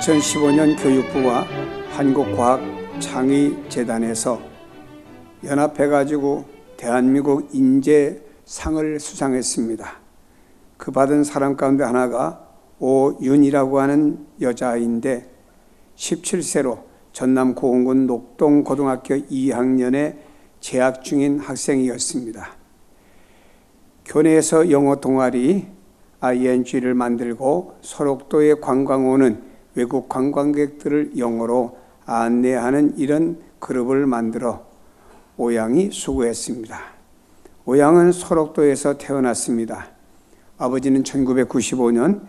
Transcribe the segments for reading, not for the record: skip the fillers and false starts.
2015년 교육부와 한국과학창의재단에서 연합해가지고 대한민국 인재상을 수상했습니다. 그 받은 사람 가운데 하나가 오윤이라고 하는 여자아이인데 17세로 전남 고흥군 녹동고등학교 2학년에 재학 중인 학생이었습니다. 교내에서 영어 동아리 ING를 만들고 소록도에 관광 오는 외국 관광객들을 영어로 안내하는 이런 그룹을 만들어 오양이 수고했습니다. 오양은 소록도에서 태어났습니다. 아버지는 1995년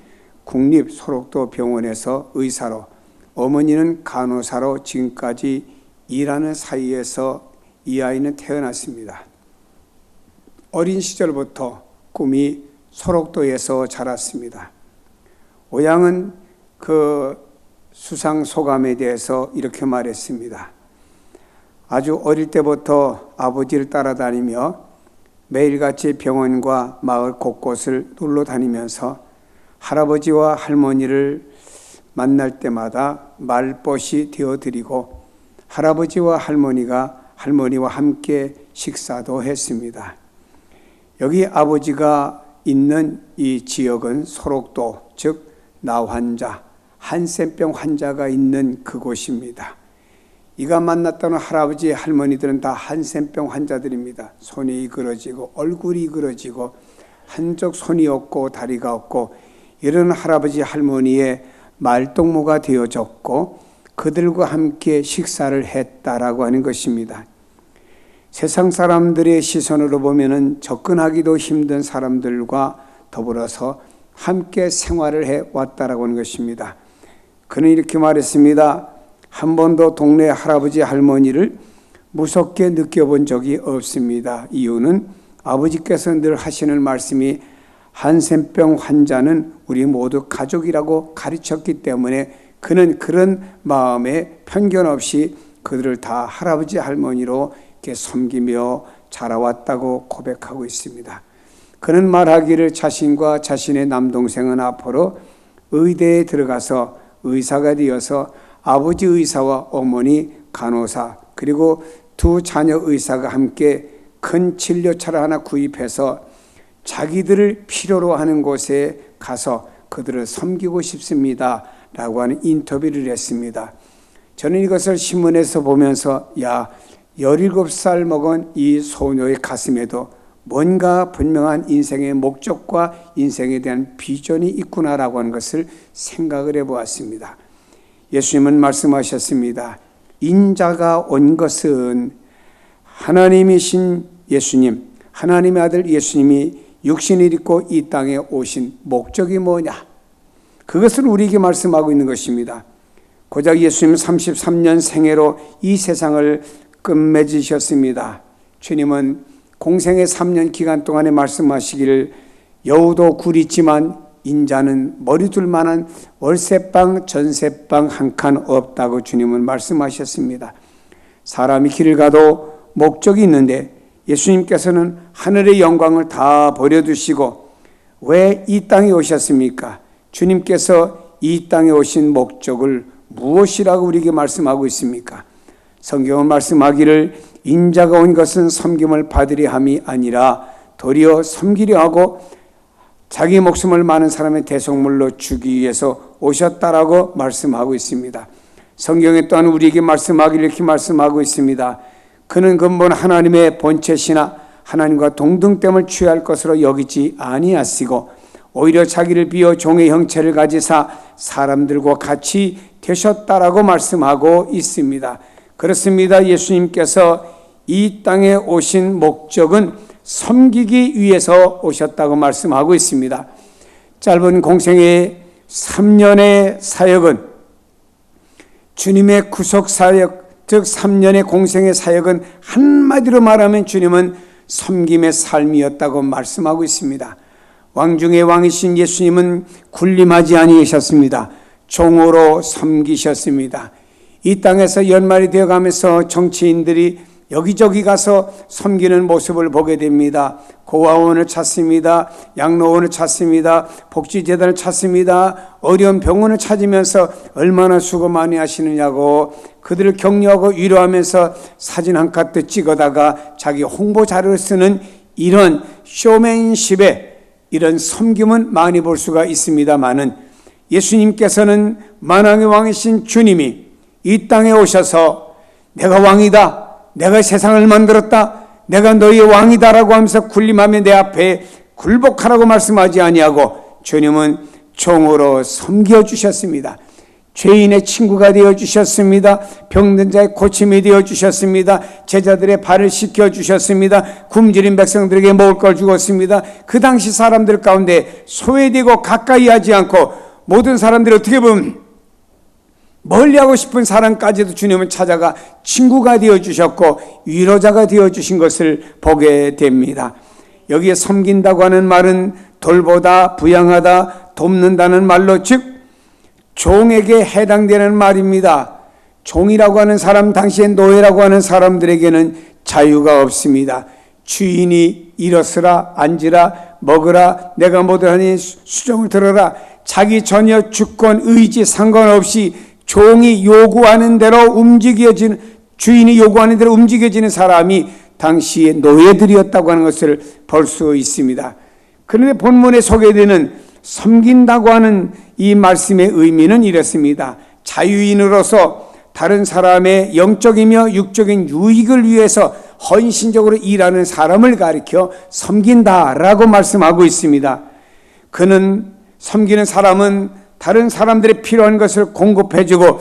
국립소록도병원에서 의사로, 어머니는 간호사로 지금까지 일하는 사이에서 이 아이는 태어났습니다. 어린 시절부터 꿈이 소록도에서 자랐습니다. 오양은 그 수상 소감에 대해서 이렇게 말했습니다. 아주 어릴 때부터 아버지를 따라다니며 매일같이 병원과 마을 곳곳을 놀러 다니면서 할아버지와 할머니를 만날 때마다 말벗이 되어드리고 할아버지와 할머니와 함께 식사도 했습니다. 여기 아버지가 있는 이 지역은 소록도, 즉 나환자, 한센병 환자가 있는 그곳입니다. 이가 만났던 할아버지, 할머니들은 다 한센병 환자들입니다. 손이 이그러지고 얼굴이 이그러지고 한쪽 손이 없고 다리가 없고 이런 할아버지, 할머니의 말동무가 되어졌고 그들과 함께 식사를 했다라고 하는 것입니다. 세상 사람들의 시선으로 보면은 접근하기도 힘든 사람들과 더불어서 함께 생활을 해왔다라고 하는 것입니다. 그는 이렇게 말했습니다. 한 번도 동네 할아버지 할머니를 무섭게 느껴본 적이 없습니다. 이유는 아버지께서 늘 하시는 말씀이 한센병 환자는 우리 모두 가족이라고 가르쳤기 때문에 그는 그런 마음에 편견 없이 그들을 다 할아버지 할머니로 이렇게 섬기며 자라왔다고 고백하고 있습니다. 그는 말하기를 자신과 자신의 남동생은 앞으로 의대에 들어가서 의사가 되어서 아버지 의사와 어머니 간호사 그리고 두 자녀 의사가 함께 큰 진료차를 하나 구입해서 자기들을 필요로 하는 곳에 가서 그들을 섬기고 싶습니다 라고 하는 인터뷰를 했습니다. 저는 이것을 신문에서 보면서 17살 먹은 이 소녀의 가슴에도 뭔가 분명한 인생의 목적과 인생에 대한 비전이 있구나라고 하는 것을 생각을 해보았습니다. 예수님은 말씀하셨습니다. 인자가 온 것은 하나님이신 예수님, 하나님의 아들 예수님이 육신을 입고 이 땅에 오신 목적이 뭐냐? 그것을 우리에게 말씀하고 있는 것입니다. 고작 예수님 33년 생애로 이 세상을 끝맺으셨습니다. 주님은 공생의 3년 기간 동안에 말씀하시기를 여우도 굴 있지만 인자는 머리 둘 만한 월세방 전세방 한 칸 없다고 주님은 말씀하셨습니다. 사람이 길을 가도 목적이 있는데 예수님께서는 하늘의 영광을 다 버려두시고 왜 이 땅에 오셨습니까? 주님께서 이 땅에 오신 목적을 무엇이라고 우리에게 말씀하고 있습니까? 성경은 말씀하기를 인자가 온 것은 섬김을 받으려 함이 아니라 도리어 섬기려 하고 자기 목숨을 많은 사람의 대속물로 주기 위해서 오셨다라고 말씀하고 있습니다. 성경에 또한 우리에게 말씀하기를 이렇게 말씀하고 있습니다. 그는 근본 하나님의 본체시나 하나님과 동등됨을 취할 것으로 여기지 아니하시고 오히려 자기를 비어 종의 형체를 가지사 사람들과 같이 되셨다라고 말씀하고 있습니다. 그렇습니다. 예수님께서 이 땅에 오신 목적은 섬기기 위해서 오셨다고 말씀하고 있습니다. 짧은 공생의 3년의 사역은 주님의 구속 사역, 즉 3년의 공생의 사역은 한마디로 말하면 주님은 섬김의 삶이었다고 말씀하고 있습니다. 왕 중의 왕이신 예수님은 군림하지 아니하셨습니다. 종으로 섬기셨습니다. 이 땅에서 연말이 되어가면서 정치인들이 여기저기 가서 섬기는 모습을 보게 됩니다. 고아원을 찾습니다. 양로원을 찾습니다. 복지재단을 찾습니다. 어려운 병원을 찾으면서 얼마나 수고 많이 하시느냐고 그들을 격려하고 위로하면서 사진 한 컷도 찍어다가 자기 홍보 자료를 쓰는 이런 쇼맨십의 이런 섬김은 많이 볼 수가 있습니다마는, 예수님께서는 만왕의 왕이신 주님이 이 땅에 오셔서 내가 왕이다, 내가 세상을 만들었다, 내가 너희의 왕이다라고 하면서 군림하며 내 앞에 굴복하라고 말씀하지 아니하고 주님은 종으로 섬겨주셨습니다. 죄인의 친구가 되어주셨습니다. 병든 자의 고침이 되어주셨습니다. 제자들의 발을 씻겨주셨습니다. 굶주린 백성들에게 먹을 걸 주었습니다. 그 당시 사람들 가운데 소외되고 가까이 하지 않고 모든 사람들이 어떻게 보면 멀리하고 싶은 사람까지도 주님은 찾아가 친구가 되어주셨고 위로자가 되어주신 것을 보게 됩니다. 여기에 섬긴다고 하는 말은 돌보다, 부양하다, 돕는다는 말로, 즉 종에게 해당되는 말입니다. 종이라고 하는 사람, 당시에 노예라고 하는 사람들에게는 자유가 없습니다. 주인이 일어서라, 앉으라, 먹으라, 내가 뭐든 하니 수종을 들어라, 자기 전혀 주권, 의지 상관없이 종이 요구하는 대로 움직여지는, 주인이 요구하는 대로 움직여지는 사람이 당시의 노예들이었다고 하는 것을 볼 수 있습니다. 그런데 본문에 소개되는 섬긴다고 하는 이 말씀의 의미는 이렇습니다. 자유인으로서 다른 사람의 영적이며 육적인 유익을 위해서 헌신적으로 일하는 사람을 가리켜 섬긴다라고 말씀하고 있습니다. 그는, 섬기는 사람은 다른 사람들의 필요한 것을 공급해주고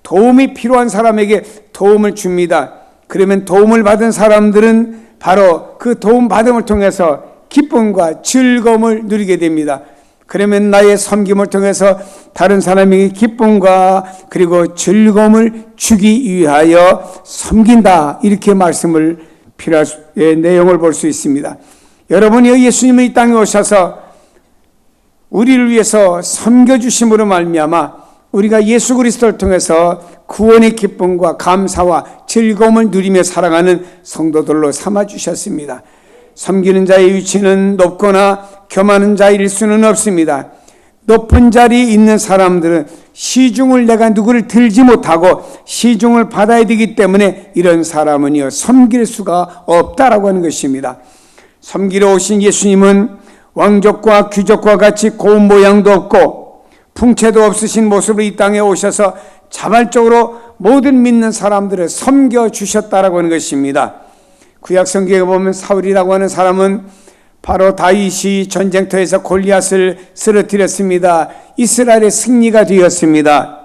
도움이 필요한 사람에게 도움을 줍니다. 그러면 도움을 받은 사람들은 바로 그 도움 받음을 통해서 기쁨과 즐거움을 누리게 됩니다. 그러면 나의 섬김을 통해서 다른 사람에게 기쁨과 그리고 즐거움을 주기 위하여 섬긴다, 이렇게 말씀을 필요할 내용을 볼 수 있습니다. 여러분이 예수님이 이 땅에 오셔서 우리를 위해서 섬겨주심으로 말미암아 우리가 예수 그리스도를 통해서 구원의 기쁨과 감사와 즐거움을 누리며 살아가는 성도들로 삼아주셨습니다. 섬기는 자의 위치는 높거나 겸하는 자일 수는 없습니다. 높은 자리에 있는 사람들은 시중을, 내가 누구를 들지 못하고 시중을 받아야 되기 때문에 이런 사람은요 섬길 수가 없다라고 하는 것입니다. 섬기러 오신 예수님은 왕족과 귀족과 같이 고운 모양도 없고 풍채도 없으신 모습으로 이 땅에 오셔서 자발적으로 모든 믿는 사람들을 섬겨주셨다라고 하는 것입니다. 구약 성경에 보면 사울이라고 하는 사람은 바로 다윗이 전쟁터에서 골리앗을 쓰러뜨렸습니다. 이스라엘의 승리가 되었습니다.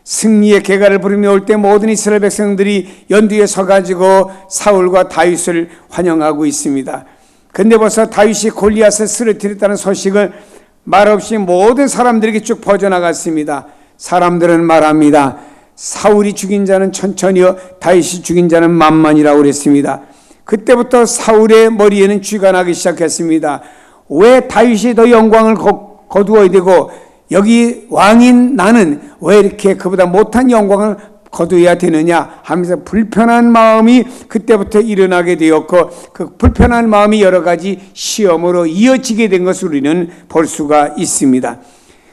승리의 개가를 부르며 올 때 모든 이스라엘 백성들이 연두에 서가지고 사울과 다윗을 환영하고 있습니다. 근데 벌써 다윗이 골리앗을 쓰러뜨렸다는 소식을 말없이 모든 사람들에게 쭉 퍼져나갔습니다. 사람들은 말합니다. 사울이 죽인 자는 천천히요, 다윗이 죽인 자는 만만이라고 그랬습니다. 그때부터 사울의 머리에는 쥐가 나기 시작했습니다. 왜 다윗이 더 영광을 거두어야 되고 여기 왕인 나는 왜 이렇게 그보다 못한 영광을 거두어야 되느냐 하면서 불편한 마음이 그때부터 일어나게 되었고, 그 불편한 마음이 여러 가지 시험으로 이어지게 된 것을 우리는 볼 수가 있습니다.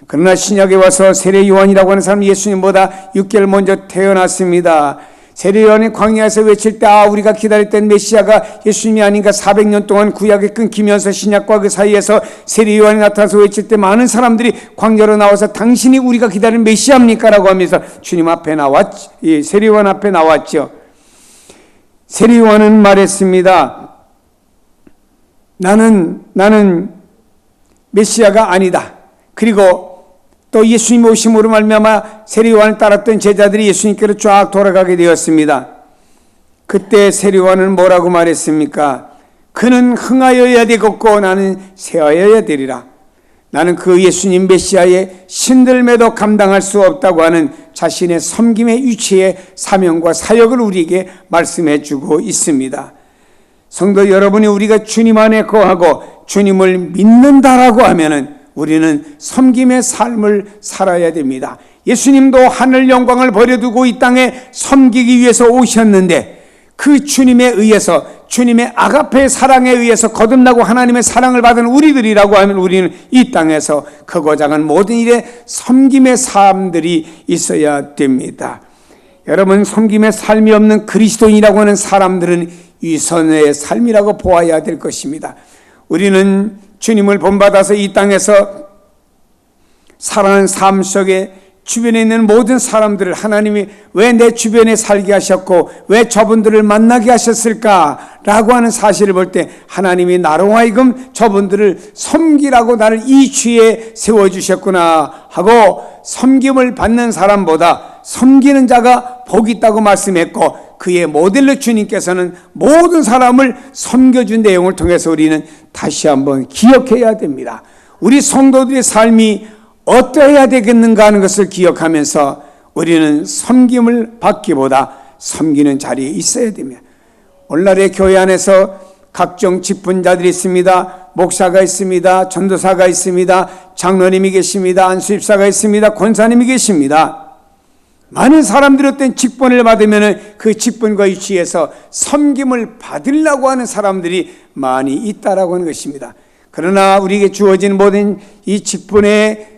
그러나 신약에 와서 세례 요한이라고 하는 사람은 예수님보다 6개월 먼저 태어났습니다. 세례 요한이 광야에서 외칠 때 우리가 기다렸던 메시아가 예수님이 아닌가, 400년 동안 구약에 끊기면서 신약과 그 사이에서 세례 요한이 나타나서 외칠 때 많은 사람들이 광야로 나와서 당신이 우리가 기다리는 메시아입니까? 라고 하면서 주님 앞에 세례 요한 앞에 나왔죠. 세례 요한은 말했습니다. 나는 메시아가 아니다. 그리고 또 예수님이 오심으로 말미암아 세례 요한을 따랐던 제자들이 예수님께로 쫙 돌아가게 되었습니다. 그때 세례 요한은 뭐라고 말했습니까? 그는 흥하여야 되겠고 나는 쇠하여야 되리라. 나는 그 예수님 메시아의 신들매도 감당할 수 없다고 하는 자신의 섬김의 위치의 사명과 사역을 우리에게 말씀해 주고 있습니다. 성도 여러분이 우리가 주님 안에 거하고 주님을 믿는다라고 하면은 우리는 섬김의 삶을 살아야 됩니다. 예수님도 하늘 영광을 버려두고 이 땅에 섬기기 위해서 오셨는데 그 주님에 의해서, 주님의 아가페의 사랑에 의해서 거듭나고 하나님의 사랑을 받은 우리들이라고 하면 우리는 이 땅에서 크고 작은 모든 일에 섬김의 삶들이 있어야 됩니다. 여러분, 섬김의 삶이 없는 그리스도인이라고 하는 사람들은 위선의 삶이라고 보아야 될 것입니다. 우리는 주님을 본받아서 이 땅에서 살아가는 삶 속에 주변에 있는 모든 사람들을 하나님이 왜 내 주변에 살게 하셨고 왜 저분들을 만나게 하셨을까라고 하는 사실을 볼 때 하나님이 나로 하여금 저분들을 섬기라고 나를 이 취에 세워주셨구나 하고, 섬김을 받는 사람보다 섬기는 자가 복이 있다고 말씀했고, 그의 모델로 주님께서는 모든 사람을 섬겨준 내용을 통해서 우리는 다시 한번 기억해야 됩니다. 우리 성도들의 삶이 어떠해야 되겠는가 하는 것을 기억하면서 우리는 섬김을 받기보다 섬기는 자리에 있어야 됩니다. 오늘날의 교회 안에서 각종 직분자들이 있습니다. 목사가 있습니다. 전도사가 있습니다. 장로님이 계십니다. 안수집사가 있습니다. 권사님이 계십니다. 많은 사람들이 어떤 직분을 받으면 그 직분과 위치에서 섬김을 받으려고 하는 사람들이 많이 있다라고 하는 것입니다. 그러나 우리에게 주어진 모든 이 직분의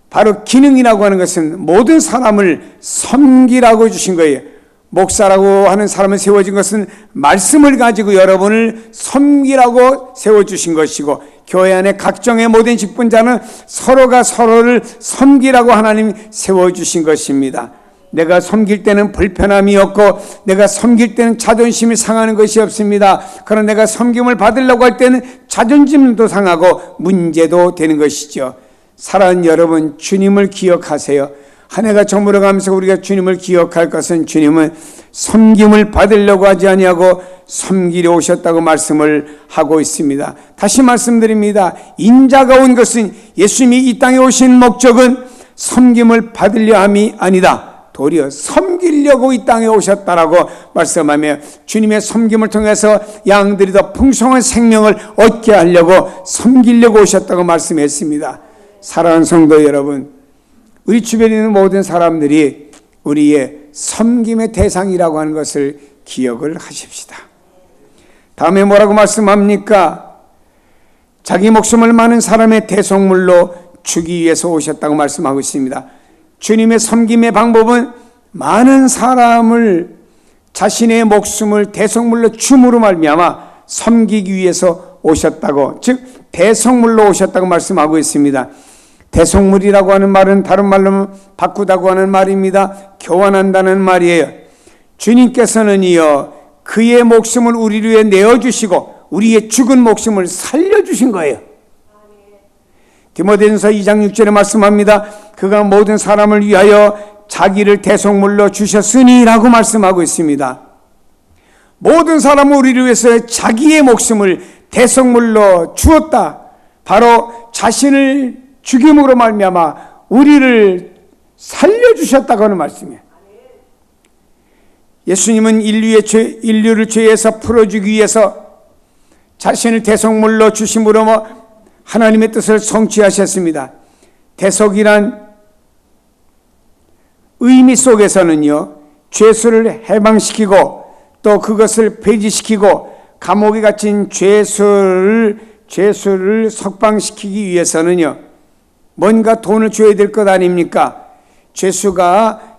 바로 기능이라고 하는 것은 모든 사람을 섬기라고 주신 거예요. 목사라고 하는 사람을 세워진 것은 말씀을 가지고 여러분을 섬기라고 세워주신 것이고, 교회 안에 각종의 모든 직분자는 서로가 서로를 섬기라고 하나님이 세워주신 것입니다. 내가 섬길 때는 불편함이 없고 내가 섬길 때는 자존심이 상하는 것이 없습니다. 그러나 내가 섬김을 받으려고 할 때는 자존심도 상하고 문제도 되는 것이죠. 사랑하는 여러분, 주님을 기억하세요. 한 해가 저물어가면서 우리가 주님을 기억할 것은 주님은 섬김을 받으려고 하지 아니하고 섬기려 오셨다고 말씀을 하고 있습니다. 다시 말씀드립니다. 인자가 온 것은, 예수님이 이 땅에 오신 목적은 섬김을 받으려 함이 아니다. 도리어 섬기려고 이 땅에 오셨다라고 말씀하며 주님의 섬김을 통해서 양들이 더 풍성한 생명을 얻게 하려고 섬기려고 오셨다고 말씀했습니다. 사랑하는 성도 여러분, 우리 주변에 있는 모든 사람들이 우리의 섬김의 대상이라고 하는 것을 기억을 하십시다. 다음에 뭐라고 말씀합니까? 자기 목숨을 많은 사람의 대속물로 주기 위해서 오셨다고 말씀하고 있습니다. 주님의 섬김의 방법은 많은 사람을 자신의 목숨을 대속물로 줌으로 말미암아 섬기기 위해서 오셨다고, 즉 대속물로 오셨다고 말씀하고 있습니다. 대속물이라고 하는 말은 다른 말로 바꾸다고 하는 말입니다. 교환한다는 말이에요. 주님께서는요, 그의 목숨을 우리를 위해 내어주시고 우리의 죽은 목숨을 살려주신 거예요. 디모데전서 2장 6절에 말씀합니다. 그가 모든 사람을 위하여 자기를 대속물로 주셨으니 라고 말씀하고 있습니다. 모든 사람은 우리를 위해서 자기의 목숨을 대속물로 주었다. 바로 자신을 죽임으로 말미암아 우리를 살려주셨다고 하는 말씀이에요. 예수님은 인류를 죄에서 풀어주기 위해서 자신을 대속물로 주심으로 하나님의 뜻을 성취하셨습니다. 대속이란 의미 속에서는요, 죄수를 해방시키고 또 그것을 폐지시키고 감옥에 갇힌 죄수를 석방시키기 위해서는요, 뭔가 돈을 줘야 될 것 아닙니까? 죄수가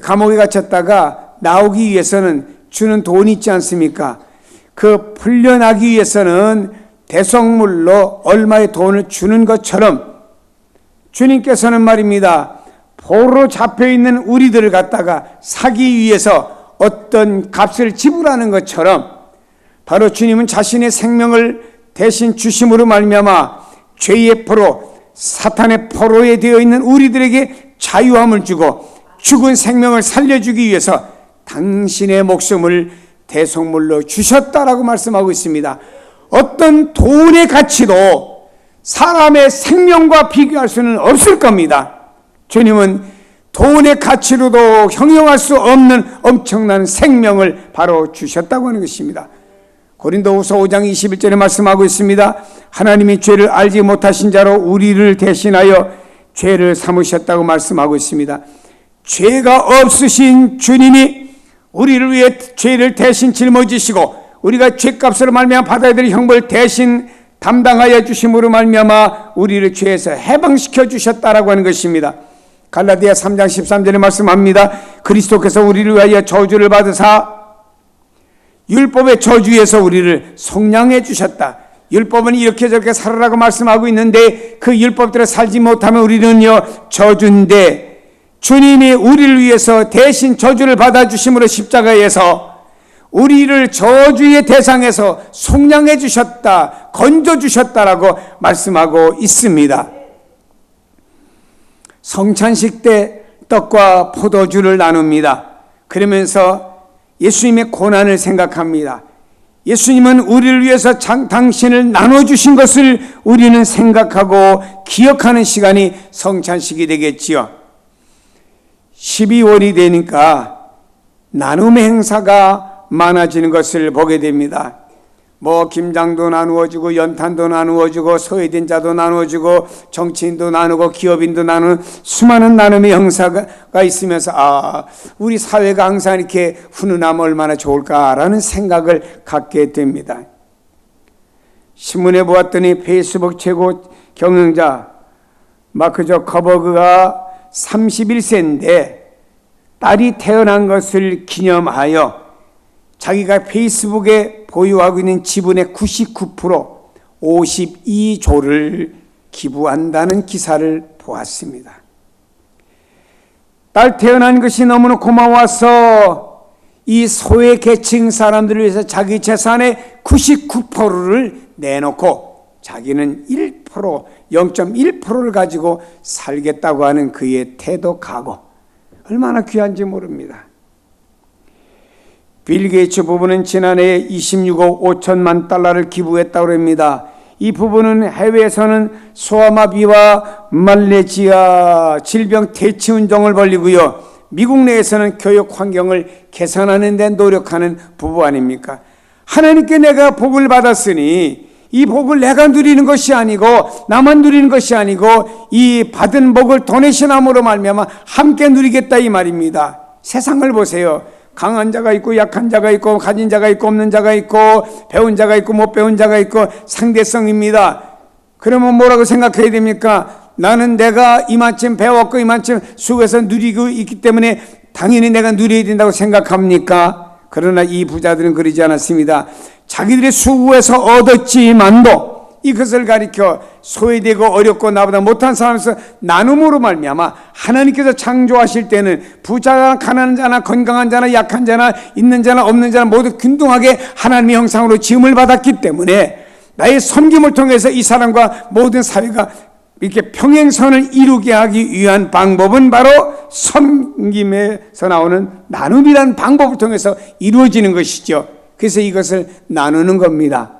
감옥에 갇혔다가 나오기 위해서는 주는 돈이 있지 않습니까? 그 풀려나기 위해서는 대속물로 얼마의 돈을 주는 것처럼 주님께서는 말입니다, 포로로 잡혀있는 우리들을 갖다가 사기 위해서 어떤 값을 지불하는 것처럼 바로 주님은 자신의 생명을 대신 주심으로 말미암아 죄의 포로, 사탄의 포로에 되어 있는 우리들에게 자유함을 주고 죽은 생명을 살려주기 위해서 당신의 목숨을 대속물로 주셨다라고 말씀하고 있습니다. 어떤 돈의 가치도 사람의 생명과 비교할 수는 없을 겁니다. 주님은 돈의 가치로도 형용할 수 없는 엄청난 생명을 바로 주셨다고 하는 것입니다. 고린도후서 5장 21절에 말씀하고 있습니다. 하나님이 죄를 알지 못하신 자로 우리를 대신하여 죄를 삼으셨다고 말씀하고 있습니다. 죄가 없으신 주님이 우리를 위해 죄를 대신 짊어지시고 우리가 죄값으로 말미암아 받아야 될 형벌 대신 담당하여 주심으로 말미암아 우리를 죄에서 해방시켜 주셨다라고 하는 것입니다. 갈라디아 3장 13절에 말씀합니다. 그리스도께서 우리를 위하여 저주를 받으사 율법의 저주에서 우리를 속량해 주셨다. 율법은 이렇게 저렇게 살아라고 말씀하고 있는데 그 율법대로 살지 못하면 우리는요 저주인데, 주님이 우리를 위해서 대신 저주를 받아주심으로 십자가에서 우리를 저주의 대상에서 속량해 주셨다, 건져 주셨다라고 말씀하고 있습니다. 성찬식 때 떡과 포도주를 나눕니다. 그러면서 예수님의 고난을 생각합니다. 예수님은 우리를 위해서 당신을 나눠주신 것을 우리는 생각하고 기억하는 시간이 성찬식이 되겠지요. 12월이 되니까 나눔의 행사가 많아지는 것을 보게 됩니다. 김장도 나누어주고 연탄도 나누어주고 소외된 자도 나누어주고 정치인도 나누고 기업인도 나누는 수많은 나눔의 행사가 있으면서 우리 사회가 항상 이렇게 훈훈하면 얼마나 좋을까라는 생각을 갖게 됩니다. 신문에 보았더니 페이스북 최고 경영자 마크 저커버그가 31세인데 딸이 태어난 것을 기념하여 자기가 페이스북에 보유하고 있는 지분의 99% 52조를 기부한다는 기사를 보았습니다. 딸 태어난 것이 너무나 고마워서 이 소외 계층 사람들을 위해서 자기 재산의 99%를 내놓고 자기는 1%, 0.1%를 가지고 살겠다고 하는 그의 태도 각오, 얼마나 귀한지 모릅니다. 빌 게이츠 부부는 지난해 26억 5천만 달러를 기부했다고 합니다. 이 부부는 해외에서는 소아마비와 말레이시아 질병 대치 운동을 벌이고요, 미국 내에서는 교육 환경을 개선하는 데 노력하는 부부 아닙니까? 하나님께 내가 복을 받았으니 이 복을 내가 누리는 것이 아니고 나만 누리는 것이 아니고 이 받은 복을 도네이션함으로 말미암아 함께 누리겠다 이 말입니다. 세상을 보세요. 강한 자가 있고 약한 자가 있고 가진 자가 있고 없는 자가 있고 배운 자가 있고 못 배운 자가 있고 상대성입니다. 그러면 뭐라고 생각해야 됩니까? 나는 내가 이만큼 배웠고 이만큼 수고해서 누리고 있기 때문에 당연히 내가 누려야 된다고 생각합니까? 그러나 이 부자들은 그러지 않았습니다. 자기들이 수고해서 얻었지만도 이것을 가리켜 소외되고 어렵고 나보다 못한 사람에서 나눔으로 말미암아 하나님께서 창조하실 때는 부자나 가난한 자나 건강한 자나 약한 자나 있는 자나 없는 자나 모두 균등하게 하나님의 형상으로 지음을 받았기 때문에 나의 섬김을 통해서 이 사람과 모든 사회가 이렇게 평행선을 이루게 하기 위한 방법은 바로 섬김에서 나오는 나눔이라는 방법을 통해서 이루어지는 것이죠. 그래서 이것을 나누는 겁니다.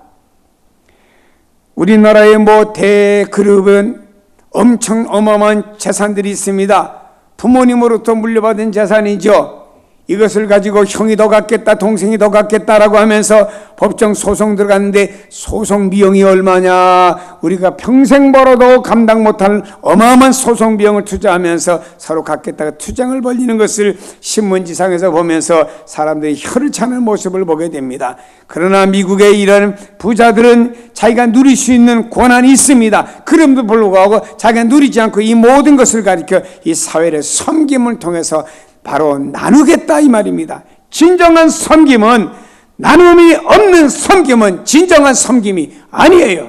우리나라의 대그룹은 엄청 어마어마한 재산들이 있습니다. 부모님으로부터 물려받은 재산이죠. 이것을 가지고 형이 더 갖겠다, 동생이 더 갖겠다라고 하면서 법정 소송 들어갔는데 소송 비용이 얼마냐? 우리가 평생 벌어도 감당 못할 어마어마한 소송 비용을 투자하면서 서로 갖겠다가 투쟁을 벌이는 것을 신문지상에서 보면서 사람들이 혀를 차는 모습을 보게 됩니다. 그러나 미국의 이런 부자들은 자기가 누릴 수 있는 권한이 있습니다. 그럼에도 불구하고 자기가 누리지 않고 이 모든 것을 가리켜 이 사회를 섬김을 통해서 바로 나누겠다 이 말입니다. 진정한 섬김은, 나눔이 없는 섬김은 진정한 섬김이 아니에요.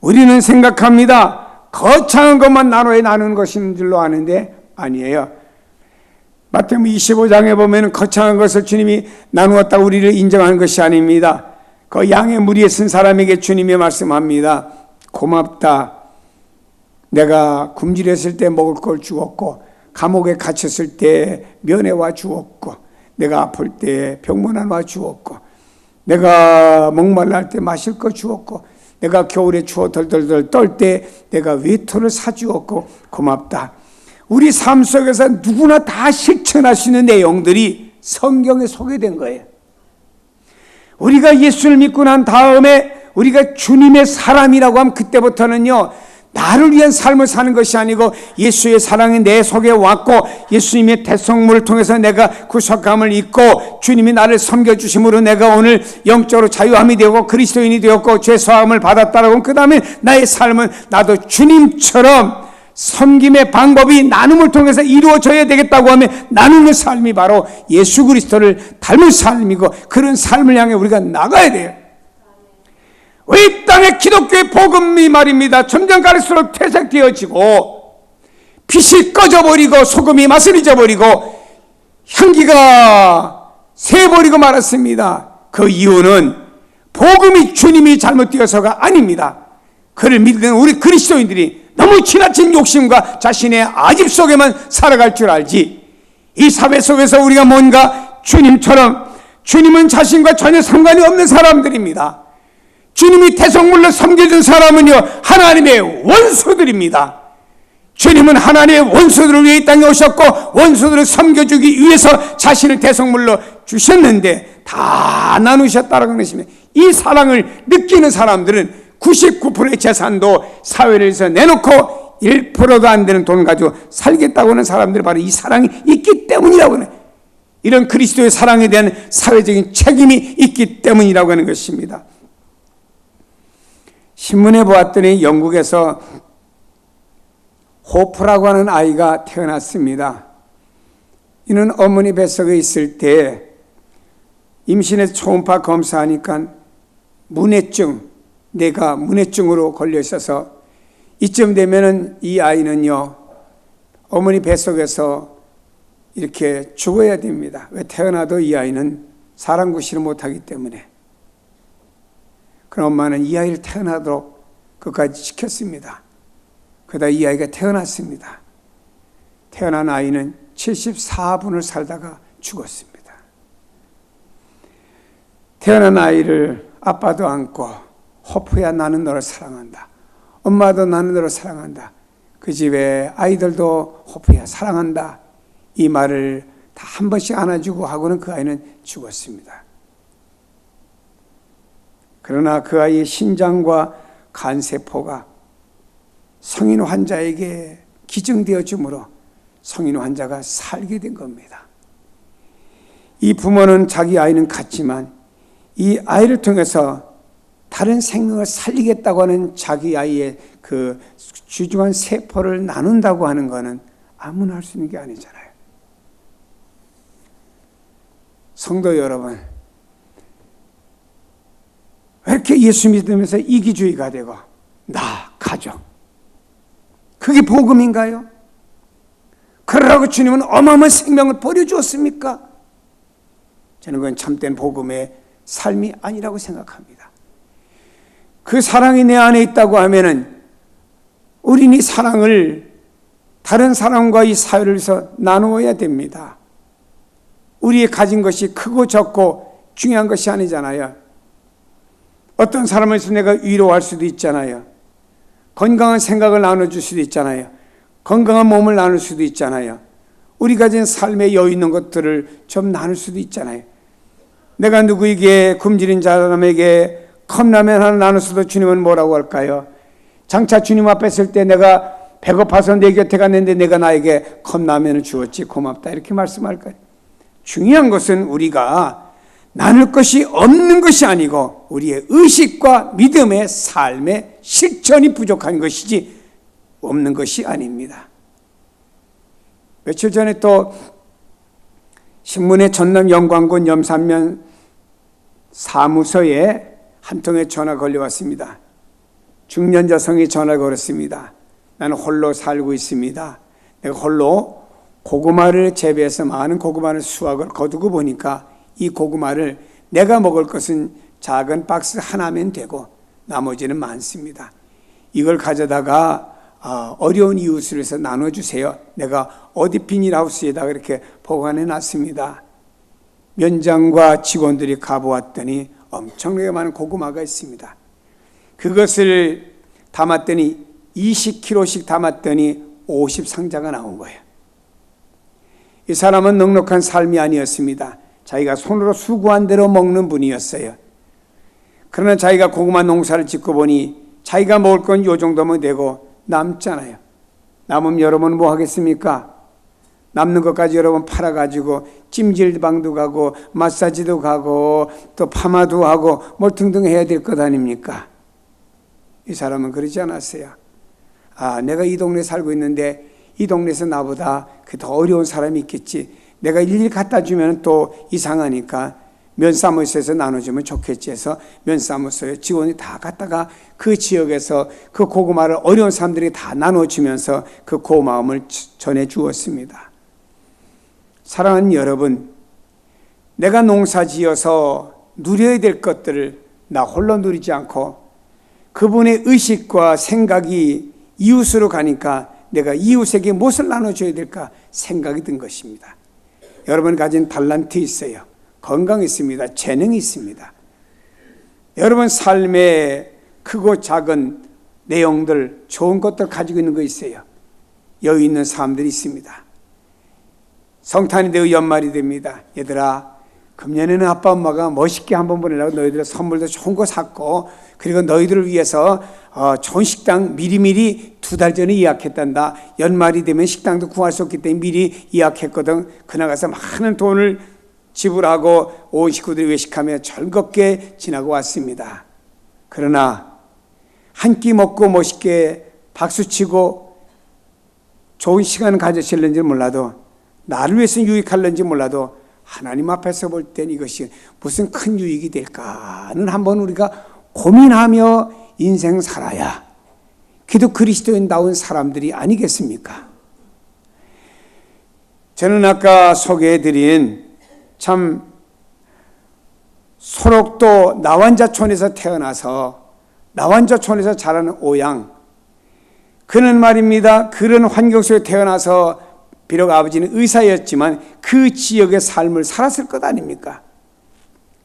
우리는 생각합니다. 거창한 것만 나눠야 나누는 것인 줄로 아는데 아니에요. 마태복음 25장에 보면 거창한 것을 주님이 나누었다고 우리를 인정하는 것이 아닙니다. 그 양의 무리에 쓴 사람에게 주님이 말씀합니다. 고맙다. 내가 굶주렸을 때 먹을 걸 주었고 감옥에 갇혔을 때 면회와 주었고 내가 아플 때 병문안와 주었고 내가 목말라 때 마실 거 주었고 내가 겨울에 추워 덜덜덜 떨 때 내가 외투를 사주었고 고맙다. 우리 삶 속에서 누구나 다 실천할 수 있는 내용들이 성경에 소개된 거예요. 우리가 예수를 믿고 난 다음에 우리가 주님의 사람이라고 하면 그때부터는요, 나를 위한 삶을 사는 것이 아니고 예수의 사랑이 내 속에 왔고 예수님의 대성물을 통해서 내가 구속함을 입고 주님이 나를 섬겨주심으로 내가 오늘 영적으로 자유함이 되고 그리스도인이 되었고 죄사함을 받았다라고 그 다음에 나의 삶은 나도 주님처럼 섬김의 방법이 나눔을 통해서 이루어져야 되겠다고 하면 나누는 삶이 바로 예수 그리스도를 닮은 삶이고 그런 삶을 향해 우리가 나가야 돼요. 이 땅의 기독교의 복음이 말입니다. 점점 갈수록 퇴색되어지고 빛이 꺼져버리고 소금이 맛을 잊어버리고 향기가 새버리고 말았습니다. 그 이유는 복음이 주님이 잘못되어서가 아닙니다. 그를 믿는 우리 그리스도인들이 너무 지나친 욕심과 자신의 아집 속에만 살아갈 줄 알지, 이 사회 속에서 우리가 뭔가 주님처럼, 주님은 자신과 전혀 상관이 없는 사람들입니다. 주님이 태성물로 섬겨준 사람은요 하나님의 원수들입니다. 주님은 하나님의 원수들을 위해 이 땅에 오셨고 원수들을 섬겨주기 위해서 자신을 태성물로 주셨는데 다 나누셨다라는 것입니다. 이 사랑을 느끼는 사람들은 99%의 재산도 사회에서 내놓고 1%도 안 되는 돈 가지고 살겠다고 하는 사람들이 바로 이 사랑이 있기 때문이라고 하는, 이런 그리스도의 사랑에 대한 사회적인 책임이 있기 때문이라고 하는 것입니다. 신문에 보았더니 영국에서 호프라고 하는 아이가 태어났습니다. 이는 어머니 뱃속에 있을 때 임신에서 초음파 검사하니까 뇌가 문해증으로 걸려 있어서 이쯤 되면은 이 아이는요 어머니 뱃속에서 이렇게 죽어야 됩니다. 왜? 태어나도 이 아이는 사람 구실을 못하기 때문에. 그럼 엄마는 이 아이를 태어나도록 끝까지 지켰습니다. 그러다 이 아이가 태어났습니다. 태어난 아이는 74분을 살다가 죽었습니다. 태어난 아이를 아빠도 안고 호프야 나는 너를 사랑한다. 엄마도 나는 너를 사랑한다. 그 집에 아이들도 호프야 사랑한다. 이 말을 다 한 번씩 안아주고 하고는 그 아이는 죽었습니다. 그러나 그 아이의 신장과 간세포가 성인 환자에게 기증되어 주므로 성인 환자가 살게 된 겁니다. 이 부모는 자기 아이는 갔지만 이 아이를 통해서 다른 생명을 살리겠다고 하는 자기 아이의 그 귀중한 세포를 나눈다고 하는 것은 아무나 할 수 있는 게 아니잖아요. 성도 여러분, 왜 이렇게 예수 믿으면서 이기주의가 되고 나, 가족, 그게 복음인가요? 그러라고 주님은 어마어마한 생명을 버려주었습니까? 저는 그건 참된 복음의 삶이 아니라고 생각합니다. 그 사랑이 내 안에 있다고 하면은 우리는 이 사랑을 다른 사람과 이 사회를 위해서 나누어야 됩니다. 우리의 가진 것이 크고 적고 중요한 것이 아니잖아요. 어떤 사람을 위해서 내가 위로할 수도 있잖아요. 건강한 생각을 나눠줄 수도 있잖아요. 건강한 몸을 나눌 수도 있잖아요. 우리 가진 삶에 여유 있는 것들을 좀 나눌 수도 있잖아요. 내가 누구에게 굶주린 사람에게 컵라면 하나 나눴어도 주님은 뭐라고 할까요? 장차 주님 앞에 있을 때 내가 배고파서 내 곁에 갔는데 내가 나에게 컵라면을 주었지 고맙다 이렇게 말씀할까요? 중요한 것은 우리가 나눌 것이 없는 것이 아니고 우리의 의식과 믿음의 삶의 실천이 부족한 것이지 없는 것이 아닙니다. 며칠 전에 또 신문의 전남 영광군 염산면 사무소에 한 통의 전화 걸려왔습니다. 중년 여성이 전화 걸었습니다. 나는 홀로 살고 있습니다. 내가 홀로 고구마를 재배해서 많은 고구마를 수확을 거두고 보니까 이 고구마를 내가 먹을 것은 작은 박스 하나면 되고 나머지는 많습니다. 이걸 가져다가 어려운 이웃을 위해서 나눠주세요. 내가 어디 비닐하우스에다가 이렇게 보관해 놨습니다. 면장과 직원들이 가보았더니 엄청나게 많은 고구마가 있습니다. 그것을 담았더니 20kg씩 담았더니 50상자가 나온 거예요. 이 사람은 넉넉한 삶이 아니었습니다. 자기가 손으로 수고한 대로 먹는 분이었어요. 그러나 자기가 고구마 농사를 짓고 보니 자기가 먹을 건 요 정도면 되고 남잖아요. 남으면 여러분 뭐 하겠습니까? 남는 것까지 여러분 팔아가지고 찜질방도 가고 마사지도 가고 또 파마도 하고 뭘 등등 해야 될 것 아닙니까? 이 사람은 그러지 않았어요. 아, 내가 이 동네에 살고 있는데 이 동네에서 나보다 더 어려운 사람이 있겠지. 내가 일일이 갖다 주면 또 이상하니까 면사무소에서 나눠주면 좋겠지 해서 면사무소에 직원이 다 갖다가 그 지역에서 그 고구마를 어려운 사람들이 다 나눠주면서 그 고마움을 전해주었습니다. 사랑하는 여러분, 내가 농사지어서 누려야 될 것들을 나 홀로 누리지 않고 그분의 의식과 생각이 이웃으로 가니까 내가 이웃에게 무엇을 나눠줘야 될까 생각이 든 것입니다. 여러분 가진 달란트 있어요. 건강 있습니다. 재능이 있습니다. 여러분 삶에 크고 작은 내용들, 좋은 것들 가지고 있는 거 있어요. 여유 있는 사람들이 있습니다. 성탄이 되고 연말이 됩니다. 얘들아, 금년에는 아빠 엄마가 멋있게 한번 보내려고 너희들 선물도 좋은 거 샀고, 그리고 너희들을 위해서 좋은 식당 미리미리 2달 전에 예약했단다. 연말이 되면 식당도 구할 수 없기 때문에 미리 예약했거든. 그날 가서 많은 돈을 지불하고 온 식구들이 외식하며 즐겁게 지나고 왔습니다. 그러나 한 끼 먹고 멋있게 박수치고 좋은 시간을 가졌을는지 몰라도, 나를 위해서 유익할는지 몰라도 하나님 앞에서 볼 땐 이것이 무슨 큰 유익이 될까는 한번 우리가 고민하며 인생 살아야 기독 그리스도인다운 사람들이 아니겠습니까? 저는 아까 소개해드린 참 소록도 나완자촌에서 태어나서 나완자촌에서 자라는 오양, 그는 말입니다. 그런 환경 속에 태어나서 비록 아버지는 의사였지만 그 지역의 삶을 살았을 것 아닙니까?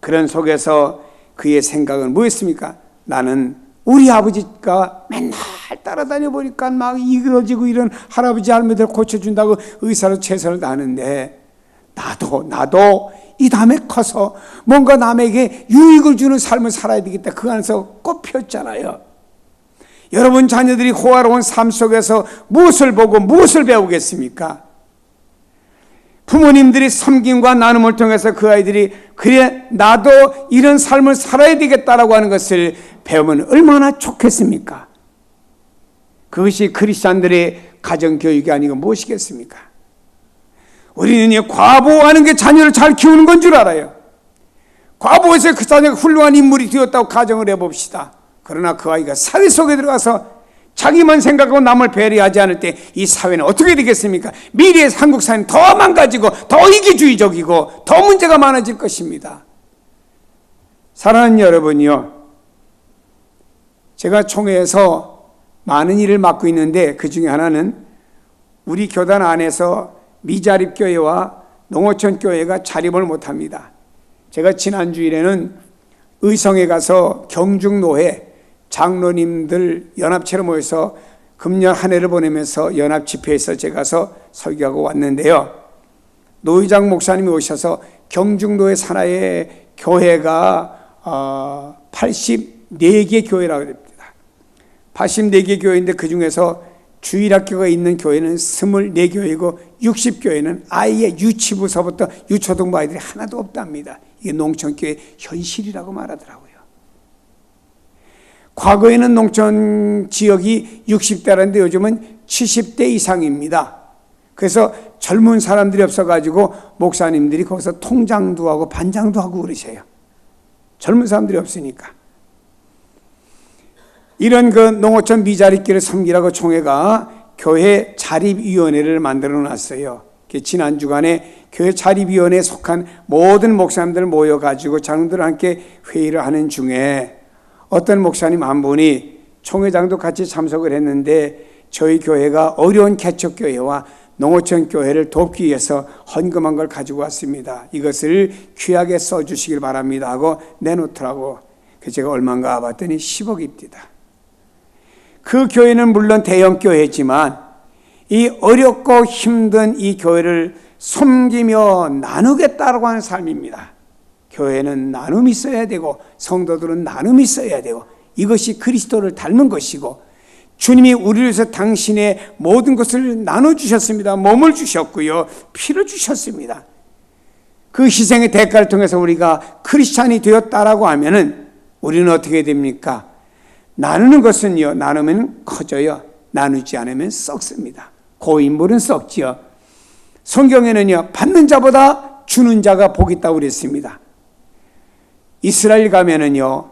그런 속에서 그의 생각은 뭐였습니까? 나는 우리 아버지가 맨날 따라다녀 보니까 막 이그러지고 이런 할아버지 할머니들 고쳐준다고 의사로 최선을 다하는데 나도 이 다음에 커서 뭔가 남에게 유익을 주는 삶을 살아야 되겠다. 그 안에서 꼽혔잖아요. 여러분 자녀들이 호화로운 삶 속에서 무엇을 보고 무엇을 배우겠습니까? 부모님들이 섬김과 나눔을 통해서 그 아이들이 그래 나도 이런 삶을 살아야 되겠다라고 하는 것을 배우면 얼마나 좋겠습니까? 그것이 크리스찬들의 가정교육이 아니고 무엇이겠습니까? 우리는 과보하는 게 자녀를 잘 키우는 건 줄 알아요. 과보해서 그 자녀가 훌륭한 인물이 되었다고 가정을 해봅시다. 그러나 그 아이가 사회 속에 들어가서 자기만 생각하고 남을 배려하지 않을 때 이 사회는 어떻게 되겠습니까? 미래의 한국 사회는 더 망가지고 더 이기주의적이고 더 문제가 많아질 것입니다. 사랑하는 여러분이요, 제가 총회에서 많은 일을 맡고 있는데 그 중에 하나는 우리 교단 안에서 미자립교회와 농어촌교회가 자립을 못합니다. 제가 지난 주일에는 의성에 가서 경중노회 장로님들 연합체로 모여서 금년 한 해를 보내면서 연합집회에서 제가 가서 설교하고 왔는데요. 노회장 목사님이 오셔서 경중노회 산하의 교회가 84개 교회라고 합니다. 84개 교회인데 그 중에서 주일학교가 있는 교회는 24교회이고 60교회는 아예 유치부서부터 유초등부 아이들이 하나도 없답니다. 이게 농촌교회 현실이라고 말하더라고요. 과거에는 농촌 지역이 60대라는데 요즘은 70대 이상입니다. 그래서 젊은 사람들이 없어가지고 목사님들이 거기서 통장도 하고 반장도 하고 그러세요. 젊은 사람들이 없으니까. 이런 그 농어촌 미자립교를 섬기라고 총회가 교회 자립위원회를 만들어 놨어요. 지난 주간에 교회 자립위원회에 속한 모든 목사님들 모여가지고 장로들과 함께 회의를 하는 중에 어떤 목사님 한 분이 총회장도 같이 참석을 했는데 저희 교회가 어려운 개척교회와 농어촌 교회를 돕기 위해서 헌금한 걸 가지고 왔습니다. 이것을 귀하게 써주시길 바랍니다 하고 내놓더라고. 그래서 제가 얼마인가 봤더니 10억입니다. 그 교회는 물론 대형 교회지만 이 어렵고 힘든 이 교회를 섬기며 나누겠다라고 하는 삶입니다. 교회는 나눔이 있어야 되고 성도들은 나눔이 있어야 되고 이것이 그리스도를 닮은 것이고 주님이 우리를 위해서 당신의 모든 것을 나눠주셨습니다. 몸을 주셨고요, 피를 주셨습니다. 그 희생의 대가를 통해서 우리가 크리스찬이 되었다라고 하면은 우리는 어떻게 됩니까? 나누는 것은요, 나누면 커져요. 나누지 않으면 썩습니다. 고인물은 썩지요. 성경에는요, 받는 자보다 주는 자가 복이 있다고 그랬습니다. 이스라엘 가면은요,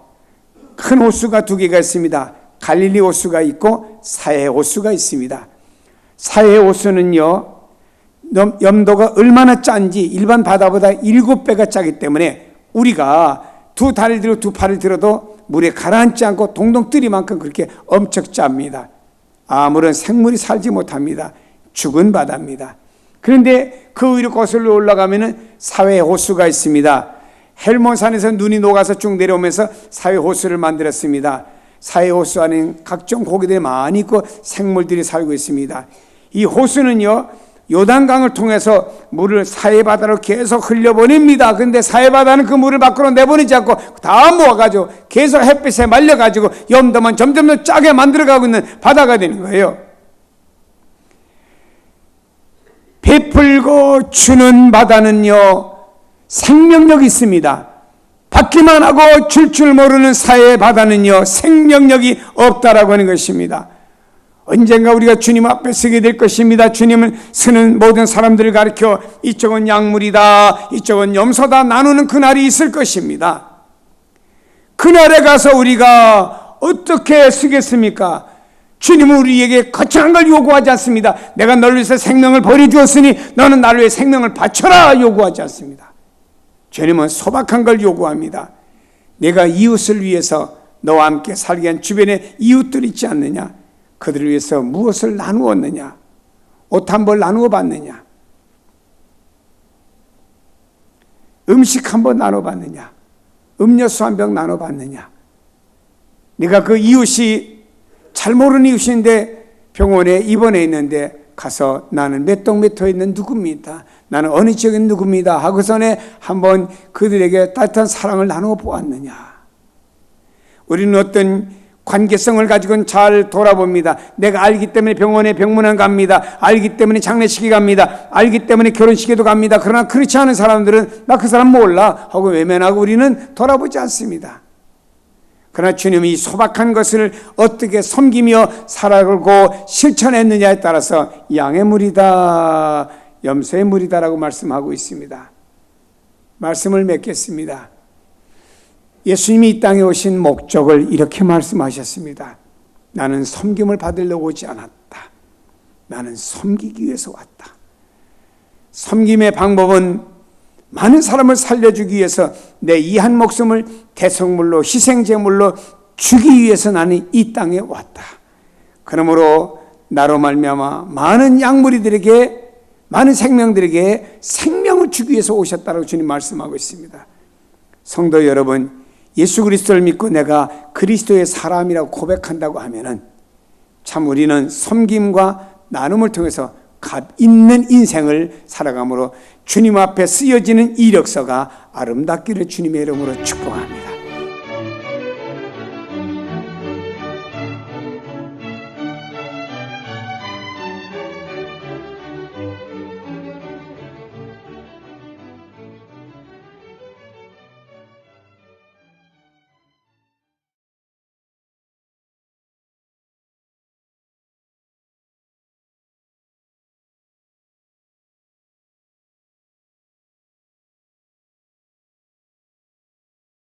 큰 호수가 두 개가 있습니다. 갈릴리 호수가 있고 사해 호수가 있습니다. 사해 호수는요, 염도가 얼마나 짠지 일반 바다보다 7배가 짜기 때문에 우리가 두 다리를 들고 두 팔을 들어도 물에 가라앉지 않고 동동 뜨리만큼 그렇게 엄청 짭니다. 아무런 생물이 살지 못합니다. 죽은 바다입니다. 그런데 그 위로 거슬러 올라가면은 사해 호수가 있습니다. 헬몬산에서 눈이 녹아서 쭉 내려오면서 사해 호수를 만들었습니다. 사해 호수 안에는 각종 고기들이 많이 있고 생물들이 살고 있습니다. 이 호수는요, 요단강을 통해서 물을 사해바다로 계속 흘려보냅니다. 그런데 사해바다는 그 물을 밖으로 내보내지 않고 다 모아가지고 계속 햇빛에 말려가지고 염도만 점점 더 짜게 만들어가고 있는 바다가 되는 거예요. 베풀고 주는 바다는요, 생명력이 있습니다. 받기만 하고 줄 모르는 사해의 바다는요, 생명력이 없다라고 하는 것입니다. 언젠가 우리가 주님 앞에 서게 될 것입니다. 주님은 서는 모든 사람들을 가리켜 이쪽은 약물이다, 이쪽은 염소다 나누는 그날이 있을 것입니다. 그날에 가서 우리가 어떻게 서겠습니까? 주님은 우리에게 거창한 걸 요구하지 않습니다. 내가 너를 위해서 생명을 버려주었으니 너는 나를 위해 생명을 바쳐라 요구하지 않습니다. 주님은 소박한 걸 요구합니다. 내가 이웃을 위해서 너와 함께 살게 한 주변에 이웃들 있지 않느냐? 그들을 위해서 무엇을 나누었느냐? 옷 한 벌 나누어 봤느냐? 음식 한 번 나눠 봤느냐? 음료수 한 병 나눠 봤느냐? 네가 그 이웃이 잘 모르는 이웃인데 병원에 입원해 있는데 가서 나는 몇 동 몇 호에 있는 누구입니다. 나는 어느 지역에 있는 누구입니다. 하고서는 한번 그들에게 따뜻한 사랑을 나누어 보았느냐? 우리는 어떤 관계성을 가지고는 잘 돌아봅니다. 내가 알기 때문에 병원에 병문안 갑니다. 알기 때문에 장례식에 갑니다. 알기 때문에 결혼식에도 갑니다. 그러나 그렇지 않은 사람들은 나 그 사람 몰라 하고 외면하고 우리는 돌아보지 않습니다. 그러나 주님이 이 소박한 것을 어떻게 섬기며 살아가고 실천했느냐에 따라서 양의 물이다, 염소의 물이다라고 말씀하고 있습니다. 말씀을 맺겠습니다. 예수님이 이 땅에 오신 목적을 이렇게 말씀하셨습니다. 나는 섬김을 받으려고 오지 않았다. 나는 섬기기 위해서 왔다. 섬김의 방법은 많은 사람을 살려주기 위해서 내 이 한 목숨을 대성물로 희생제물로 주기 위해서 나는 이 땅에 왔다. 그러므로 나로 말미암아 많은 양무리들에게, 많은 생명들에게 생명을 주기 위해서 오셨다고 주님 말씀하고 있습니다. 성도 여러분, 예수 그리스도를 믿고 내가 그리스도의 사람이라고 고백한다고 하면은 참 우리는 섬김과 나눔을 통해서 값 있는 인생을 살아감으로 주님 앞에 쓰여지는 이력서가 아름답기를 주님의 이름으로 축복합니다.